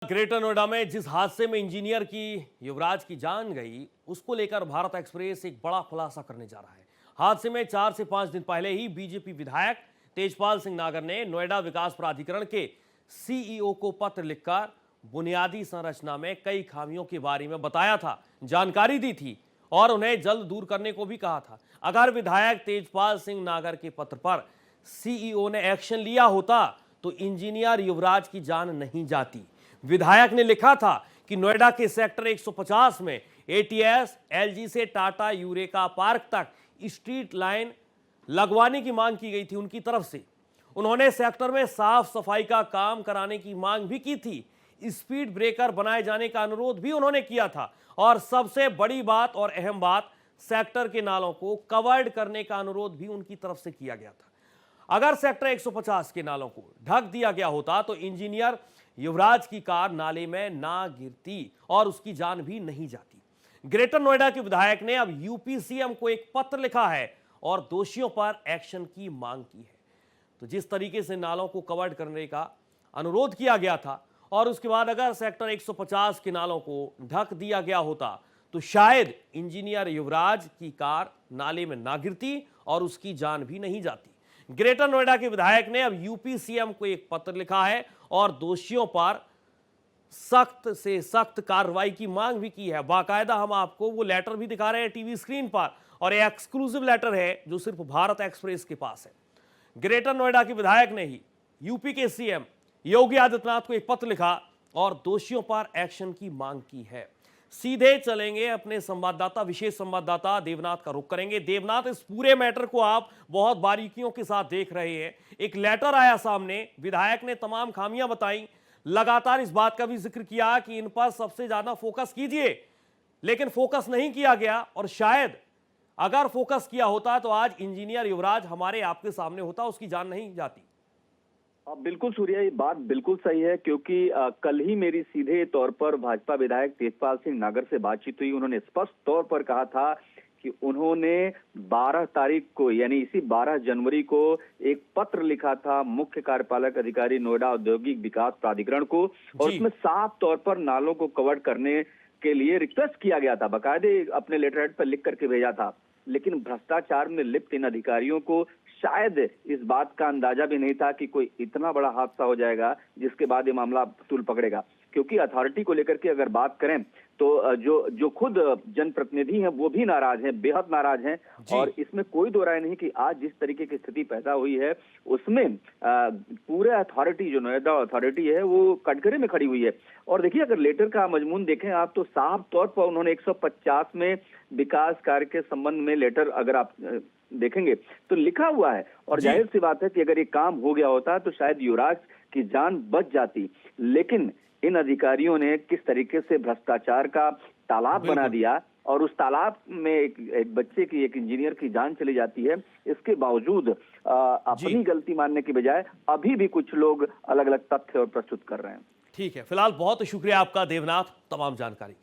Greater Noida में जिस हादसे में इंजीनियर की युवराज की जान गई, उसको लेकर भारत एक्सप्रेस एक बड़ा खुलासा करने जा रहा है। हादसे में 4 से 5 दिन पहले ही बीजेपी विधायक तेजपाल सिंह नागर ने नोएडा विकास प्राधिकरण के सीईओ को पत्र लिखकर बुनियादी संरचना में कई खामियों के बारे में बताया था, जानकारी दी थी और उन्हें जल्द दूर करने को भी कहा था। अगर विधायक तेजपाल सिंह नागर के पत्र पर सीईओ ने एक्शन लिया होता तो इंजीनियर युवराज की जान नहीं जाती। विधायक ने लिखा था कि नोएडा के सेक्टर 150 में एटीएस एलजी से टाटा यूरेका पार्क तक स्ट्रीट लाइन लगवाने की मांग की गई थी उनकी तरफ से। उन्होंने सेक्टर में साफ सफाई का काम कराने की मांग भी की थी। स्पीड ब्रेकर बनाए जाने का अनुरोध भी उन्होंने किया था और सबसे बड़ी बात और अहम बात, सेक्टर के नालों को कवर्ड करने का अनुरोध भी उनकी तरफ से किया गया था। अगर सेक्टर 150 के नालों को ढक दिया गया होता तो इंजीनियर युवराज की कार नाले में ना गिरती और उसकी जान भी नहीं जाती। ग्रेटर नोएडा के विधायक ने अब यूपी सीएम को एक पत्र लिखा है और दोषियों पर एक्शन की मांग की है। तो जिस तरीके से नालों को कवर्ड करने का अनुरोध किया गया था और उसके बाद अगर सेक्टर 150 के नालों को ढक दिया गया होता तो शायद इंजीनियर युवराज की कार नाले में ना गिरती और उसकी जान भी नहीं जाती। ग्रेटर नोएडा के विधायक ने अब यूपी सीएम को एक पत्र लिखा है और दोषियों पर सख्त से सख्त कार्रवाई की मांग भी की है। बाकायदा हम आपको वो लेटर भी दिखा रहे हैं टीवी स्क्रीन पर और ये एक्सक्लूसिव लेटर है जो सिर्फ भारत एक्सप्रेस के पास है। ग्रेटर नोएडा के विधायक ने ही यूपी के सीएम योगी आदित्यनाथ को एक पत्र लिखा और दोषियों पर एक्शन की मांग की है। सीधे चलेंगे अपने संवाददाता, विशेष संवाददाता देवनाथ का रुख करेंगे। देवनाथ, इस पूरे मैटर को आप बहुत बारीकियों के साथ देख रहे हैं। एक लेटर आया सामने, विधायक ने तमाम खामियां बताई, लगातार इस बात का भी जिक्र किया कि इन पर सबसे ज्यादा फोकस कीजिए, लेकिन फोकस नहीं किया गया और शायद अगर फोकस किया होता तो आज इंजीनियर युवराज हमारे आपके सामने होता, उसकी जान नहीं जाती। बिल्कुल सूर्या, ये बात बिल्कुल सही है क्योंकि कल ही मेरी सीधे तौर पर भाजपा विधायक तेजपाल सिंह नागर से बातचीत हुई। उन्होंने स्पष्ट तौर पर कहा था कि उन्होंने 12 तारीख को यानी इसी 12 जनवरी को एक पत्र लिखा था मुख्य कार्यपालक अधिकारी नोएडा औद्योगिक विकास प्राधिकरण को और उसमें साफ तौर पर नालों को कवर करने के लिए रिक्वेस्ट किया गया था। बाकायदे अपने लेटर हेड पर लिख करके भेजा था, लेकिन भ्रष्टाचार में लिप्त इन अधिकारियों को शायद इस बात का अंदाजा भी नहीं था कि कोई इतना बड़ा हादसा हो जाएगा जिसके बाद ये मामला तूल पकड़ेगा। क्योंकि अथॉरिटी को लेकर के अगर बात करें तो जो खुद जनप्रतिनिधि हैं वो भी नाराज हैं, बेहद नाराज हैं और इसमें कोई दो राय नहीं कि आज जिस तरीके की स्थिति पैदा हुई है उसमें पूरे अथॉरिटी, जो नोएडा अथॉरिटी है, वो कटघरे में खड़ी हुई है। और देखिए, अगर लेटर का मजमून देखें आप तो साफ तौर पर उन्होंने 150 में विकास कार्य के संबंध में लेटर अगर आप देखेंगे तो लिखा हुआ है और जाहिर सी बात है कि अगर ये काम हो गया होता तो शायद युवराज की जान बच जाती। लेकिन इन अधिकारियों ने किस तरीके से भ्रष्टाचार का तालाब बना दिया और उस तालाब में एक बच्चे की, एक इंजीनियर की जान चली जाती है। इसके बावजूद अपनी गलती मानने की बजाय अभी भी कुछ लोग अलग अलग तथ्य और प्रस्तुत कर रहे हैं। ठीक है, फिलहाल बहुत शुक्रिया आपका देवनाथ तमाम जानकारी।